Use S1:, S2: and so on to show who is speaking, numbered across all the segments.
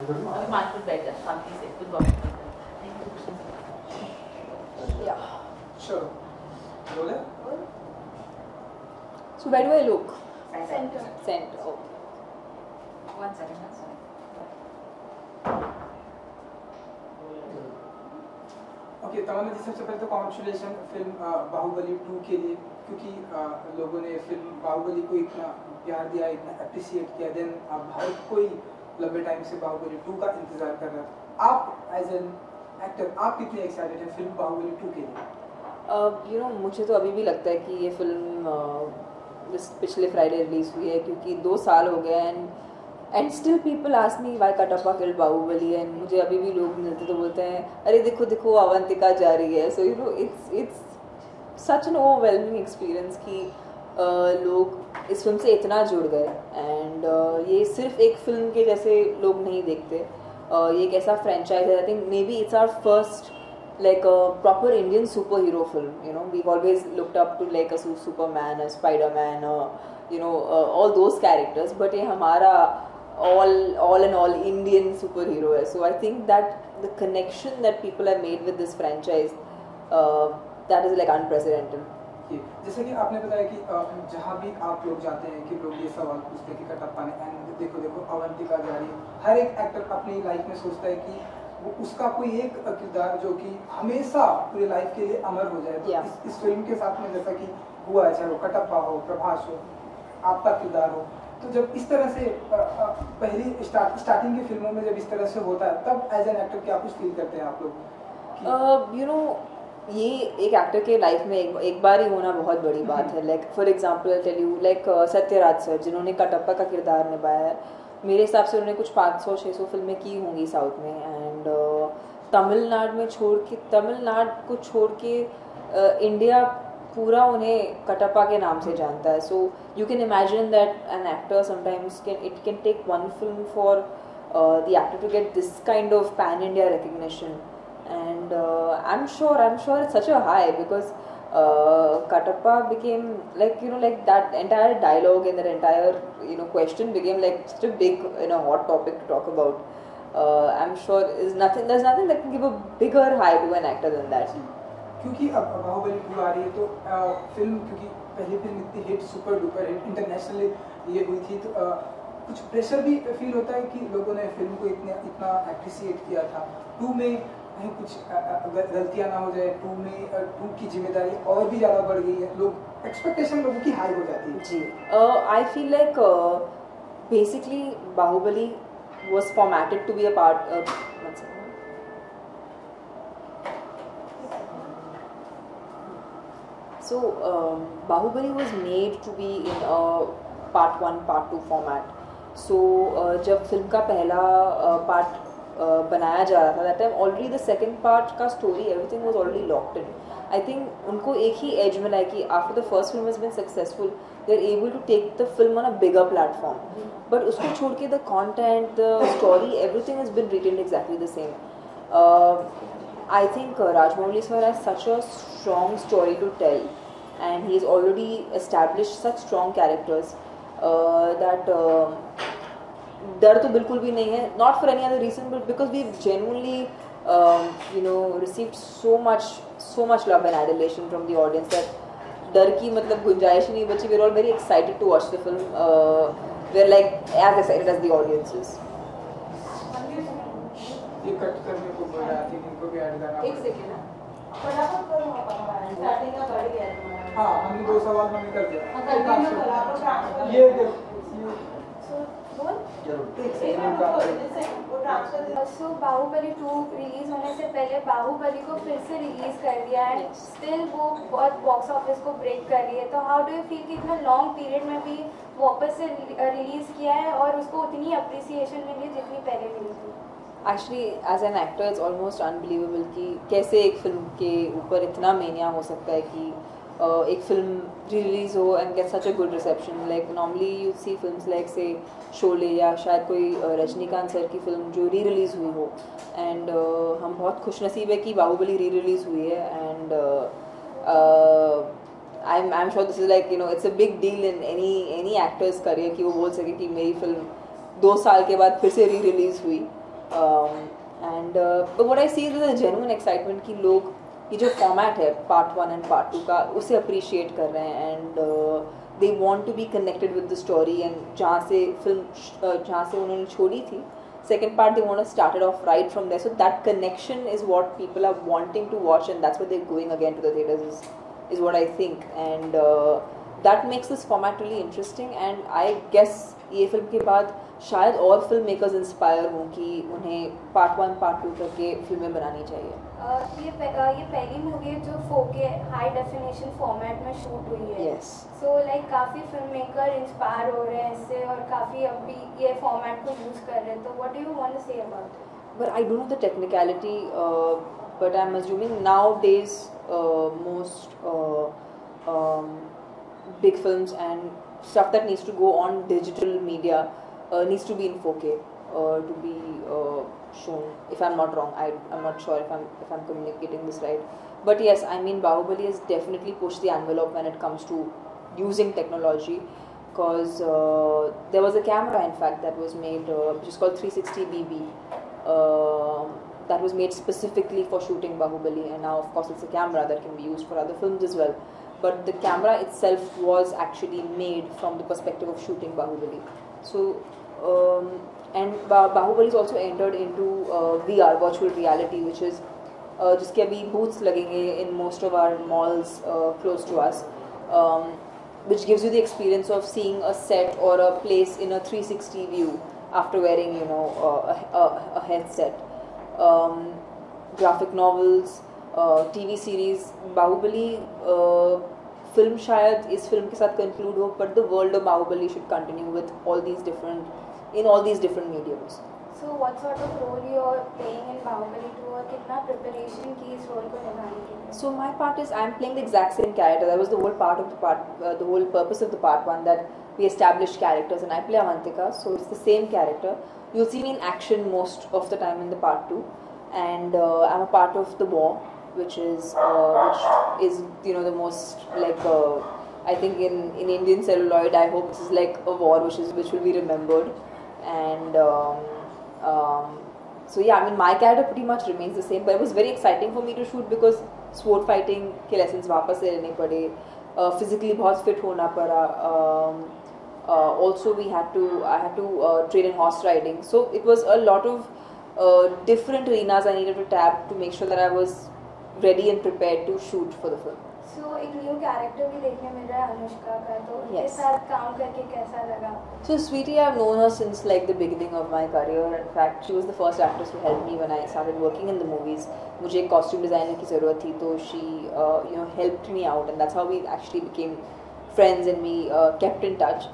S1: Much better. Something said. Good work.
S2: Yeah.
S3: Sure. Roller?
S2: So where do I look?
S4: Center.
S2: Center. Oh.
S4: 1 second. Sorry.
S3: Okay तमन्ना जी, सबसे पहले तो congratulation film Baahubali 2 के लिए, क्योंकि लोगों ने फिल्म बाहुबली को इतना प्यार दिया, इतना अप्रिशिएट किया। देन हर कोई लंबे टाइम से बाहुबली 2 का इंतजार कर रहा था। आप एज एन एक्टर आप कितने एक्साइटेड हैं फिल्म बाहुबली 2 के लिए?
S2: मुझे तो अभी भी लगता है कि ये फिल्म पिछले फ्राइडे रिलीज हुई है, क्योंकि 2 साल हो गए and still people ask me why Kattappa killed Baahubali, and मुझे अभी भी लोग मिलते तो बोलते हैं अरे देखो देखो अवंतिका जा रही है। So it's such an overwhelming experience कि लोग इस फिल्म से इतना जुड़ गए, एंड ये सिर्फ एक फिल्म के जैसे लोग नहीं देखते। ये एक ऐसा फ्रेंचाइज है, I think maybe it's our first like a proper Indian superhero film. We've always looked up to like a Superman, a Spider-Man, all those characters, but ये हमारा all in all Indian superhero है. So I think that the connection that people have made with this franchise, that is like unprecedented.
S3: जैसे कि आपने बताया कि जहाँ भी आप लोग जाते हैं कि लोग ये सवाल पूछते हैं कि कटप्पा ने एंड देखो अवंतिका जा रही है, हर एक एक्टर अपनी लाइफ में सोचता है कि वो उसका कोई एक किरदार जो कि हमेशा पूरी लाइफ के लिए अमर हो जाए।
S2: Yeah.
S3: इस फिल्म के साथ में जैसा कि हुआ है, चाहे वो कटप्पा हो, प्रभास हो, आपका किरदार हो, तो जब इस तरह से पहली स्टार्टिंग की फिल्मों में जब इस तरह से होता है, तब एज एन एक्टर क्या कुछ फील करते हैं आप लोग?
S2: ये एक एक्टर के लाइफ में एक बार ही होना बहुत बड़ी बात है। Like for example tell you like Sathyaraj sir, जिन्होंने कटप्पा का किरदार निभाया है, मेरे हिसाब से उन्होंने कुछ 500-600 फिल्में की होंगी साउथ में, एंड तमिलनाडु को छोड़ के इंडिया पूरा उन्हें कटप्पा के नाम से जानता है। So you can imagine that an actor sometimes it can take one film for the actor to get this kind of pan India recognition, and I'm sure it's such a high because Katappa became like that entire dialogue and that entire question became like such a big hot topic to talk about. I'm sure there's nothing that can give a bigger high to an actor than that.
S3: क्योंकि अब बाहुबली 2 आ रही है, तो film क्योंकि पहली film इतनी hit, super duper hit internationally ये हुई थी, तो कुछ प्रेशर भी फील होता है कि लोगों ने फिल्म को इतना अप्रिशिएट किया था। 2 में कहीं कुछ गलतियां ना हो जाए, 2 की जिम्मेदारी और भी ज़्यादा बढ़ गई है, लोग एक्सपेक्टेशन लोगों की हाई हो जाती है।
S2: जी, I feel like basically Baahubali was formatted to be a part of Bahubali was made to be in a part 1 part 2 format. So जब फिल्म का पहला पार्ट बनाया जा रहा था, that time already the second part का story everything was already locked in. I think उनको एक ही edge मिला है कि after the first film has been successful, they're able to take the film on a bigger platform. But उसको छोड़ के the content, the story, everything has been retained exactly the same. I think Rajamouli sir has such a strong story to tell, and he's already established such strong characters that डर तो बिल्कुल भी नहीं है, not for any other reason, but because we've genuinely received so much love and adulation from the audience that डर की मतलब गुंजाइश ही नहीं बची. We're all very excited to watch the film. We're like as excited as the audience is.
S3: ये cut करने को बोल रहा थी, इनको भी ऐड करना।
S4: एक सेकंड ना, फटाफट करो, स्टार्टिंग का बढ़ गया तुम्हारा।
S3: हाँ, हमने 2 सवाल हमने कर दिया।
S4: ये
S5: सो बाहुबली 2 रिलीज होने से पहले बाहुबली को फिर से रिलीज कर दिया है, स्टिल वो बहुत बॉक्स ऑफिस को ब्रेक कर रही है, तो हाउ डू यू फील कि इतना लॉन्ग पीरियड में भी वापस से रिलीज किया है और उसको उतनी अप्रिसिएशन मिली जितनी पहले मिली थी?
S2: Actually as an actor it's almost unbelievable कि कैसे एक फिल्म के ऊपर इतना मेनिया हो सकता है कि एक फिल्म री रिलीज़ हो and get such a good reception. Like normally you see films like say Sholay या शायद कोई रजनीकांत सर की फिल्म जो री रिलीज़ हुई हो, एंड हम बहुत खुशनसीब है कि बाहुबली री रिलीज़ हुई है, and I am sure this is like it's a big deal in any actors career कि वो बोल सके कि मेरी फिल्म 2 साल के बाद फिर से री रिलीज़ हुई. But what I see is a genuine excitement कि लोग ये जो format है part 1 and part 2 का उसे appreciate कर रहे हैं and they want to be connected with the story and जहाँ से उन्होंने छोड़ी थी second part they want to start it off right from there, so that connection is what people are wanting to watch and that's why they're going again to the theaters is what I think and that makes this format really interesting and I guess ये film के बाद शायद और film makers inspire हों कि उन्हें part 1 part 2 करके फिल्में बनानी चाहिए।
S5: ये पहली मूवी है जो 4K हाई डेफिनेशन फॉर्मेट में शूट हुई है।
S2: Yes.
S5: सो लाइक काफ़ी फिल्म मेकर इंस्पायर हो रहे हैं इससे और काफ़ी अभी ये फॉर्मेट को यूज़ कर रहे हैं, तो what do you want to say about it?
S2: But I don't know the technicality, but I'm assuming nowadays most big films and stuff that needs to go on digital media needs to be in 4K to be shown. If I'm not wrong, I'm not sure if I'm communicating this right. But yes, I mean Bahubali has definitely pushed the envelope when it comes to using technology. Because there was a camera, in fact, that was made, which is called 360 BB. That was made specifically for shooting Bahubali, and now, of course, it's a camera that can be used for other films as well. But the camera itself was actually made from the perspective of shooting Bahubali. So, and Bahubali is also entered into VR, virtual reality, which is जिसके अभी booths लगेंगे in most of our malls close to us, which gives you the experience of seeing a set or a place in a 360 view after wearing, you know, a headset. Graphic novels, TV series, Bahubali film शायद इस film के साथ conclude हो, but the world of Bahubali should continue with all these different mediums.
S5: So what sort of role you are playing in Bahubali 2 और कितना preparation की इस role को निभाने के लिए?
S2: So my part is I'm playing the exact same character. That was the whole the whole purpose of the part 1, that we established characters, and I play Avantika, so it's the same character. You'll see me in action most of the time in the part 2, and I'm a part of the war, which is you know the most like I think in Indian celluloid. I hope this is like a war which will be remembered, and so yeah, I mean my character pretty much remains the same, but it was very exciting for me to shoot because sword fighting के lessons वापस से लेने पड़े, physically बहुत fit होना पड़ा. Also I had to train in horse riding, so it was a lot of different arenas I needed to tap to make sure that I was ready and prepared to shoot for the film.
S5: So एक new character भी देखने मिल रहा है अनुष्का का, तो उनके
S2: Yes.
S5: साथ काम करके कैसा लगा?
S2: So Sweetie, I've known her since like the beginning of my career. In fact, she was the first actress who helped me when I started working in the movies. मुझे एक costume designer की ज़रूरत थी, तो she you know helped me out, and that's how we actually became friends and we kept in touch.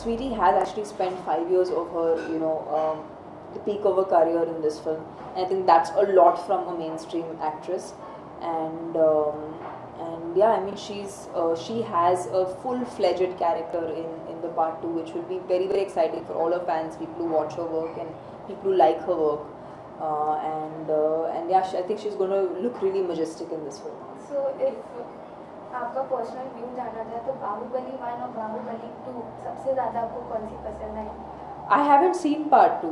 S2: Sweetie has actually spent 5 years of her, you know, the peak of her career in this film, and I think that's a lot from a mainstream actress. And yeah, I mean she has a full-fledged character in the part 2, which will be very, very exciting for all her fans, people who watch her work and people who like her work. And yeah, I think she's going to look really majestic in this film.
S5: So if आपका personal view जाना था तो बाहुबली 1 और बाहुबली 2 सबसे ज़्यादा आपको कौन सी पसंद आई?
S2: I haven't seen part 2.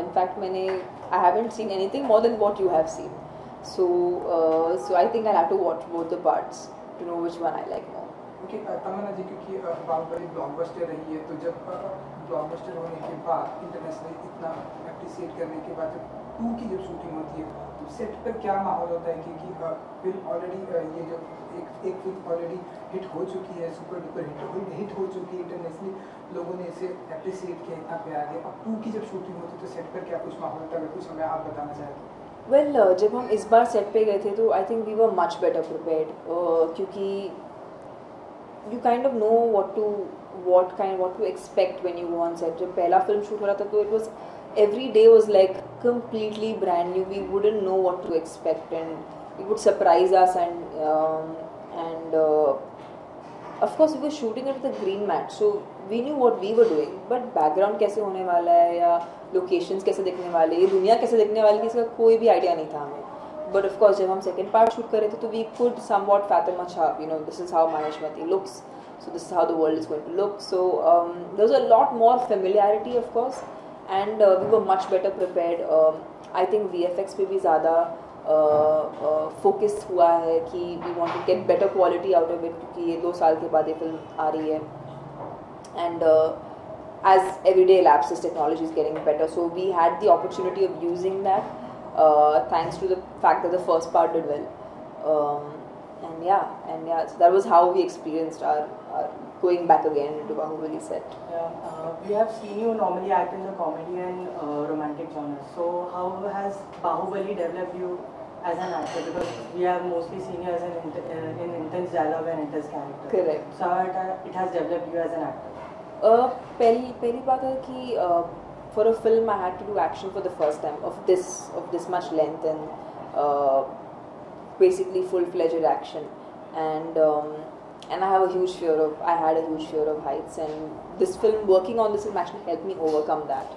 S2: In fact, I haven't seen anything more than what you have seen. So I think I'll have to watch both the parts to know which one I like more.
S3: Okay, तमन्ना जी, क्योंकि Baahubali blockbuster रही है, तो जब blockbuster होने के बाद internationally इतना appreciate करने के बाद जब 2 की जब शूटिंग होती है तो सेट पर क्या माहौल होता है? क्योंकि फिल्म ऑलरेडी ये जो एक फिल्म ऑलरेडी हिट हो चुकी है, सुपर डुपर हिट हो चुकी है, इंटरनेशनली लोगों ने इसे एप्रिशिएट किया, इतना प्यार दिया. अब 2 की जब शूटिंग होती है तो सेट पर क्या कुछ माहौल होता है? अगर कुछ हमें आप बताना चाहें.
S2: Well, जब हम इस बार सेट पे गए थे तो I think we were much better prepared, क्योंकि you kind of know what to expect when you go on set. जब पहला फिल्म शूट हो रहा था तो it was every day was like completely brand new. We wouldn't know what to expect and it would surprise us, and of course we were shooting it with a green mat, so we knew what we were doing, but background कैसे होने वाला है या locations कैसे दिखने वाले, ये दुनिया कैसे दिखने वाली है, इसका कोई भी idea नहीं था हमें. But of course जब हम second part shoot कर रहे थे तो we could somewhat fathom अच्छा, you know, this is how Maheshmati looks, so this is how the world is going to look. So there was a lot more familiarity, of course, and we were much better prepared. I think VFX पे भी ज़्यादा focused हुआ है कि we want to get better quality out of it क्योंकि ये 2 साल के बाद ये film आ रही है, and as every day elapses, technology is getting better, so we had the opportunity of using that thanks to the fact that the first part did well, and yeah, so that was how we experienced our going back again into Bahubali set.
S6: We have seen you normally act in the comedy and romantic genres. So how has Bahubali developed you as an actor? Because we have mostly seen you as in intense dialogue and intense character.
S2: Correct.
S6: So how it has developed you as an actor?
S2: पहली बात है कि for a film I had to do action for the first time of this much length and basically full-fledged action, and I had a huge fear of heights, and this film, working on this film, actually helped me overcome that.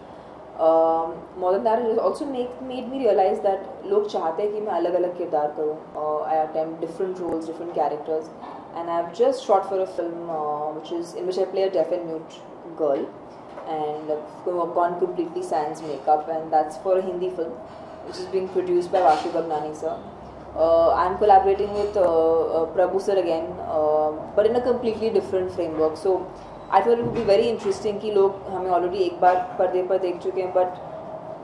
S2: More than that, it also made me realize that लोग चाहते हैं कि मैं अलग-अलग किरदार करूँ. I attempt different roles, different characters, and I've just shot for a film in which I play a deaf and mute girl, and I've gone completely sans makeup, and that's for a Hindi film which is being produced by Vasu Bagnani sir. I'm collaborating with Prabhu sir again, but in a completely different framework. So I thought it would be very interesting कि लोग हमें already एक बार पर्दे पर देख चुके हैं, but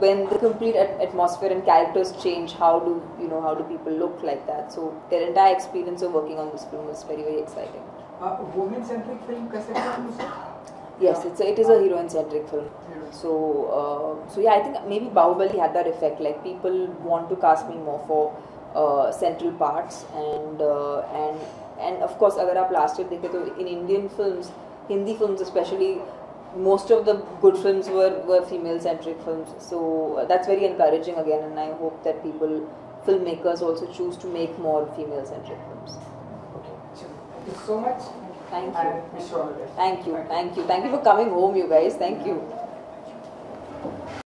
S2: when the complete atmosphere and characters change, how do people look like that? So their entire experience of working on this film was very, very exciting.
S3: Women centric film कह सकते हैं उसे?
S2: Yes, it is a heroine centric film. So yeah, I think maybe Bahubali had that effect. Like people want to cast me more for central parts, and of course अगर आप last year देखें तो in Indian films, Hindi films especially, most of the good films were female centric films. So that's very encouraging again, and I hope that filmmakers also choose to make more female centric films.
S3: Okay, thank you so much.
S2: Thank you.
S3: And wish you all the best.
S2: Thank you for coming home, you guys. Thank you.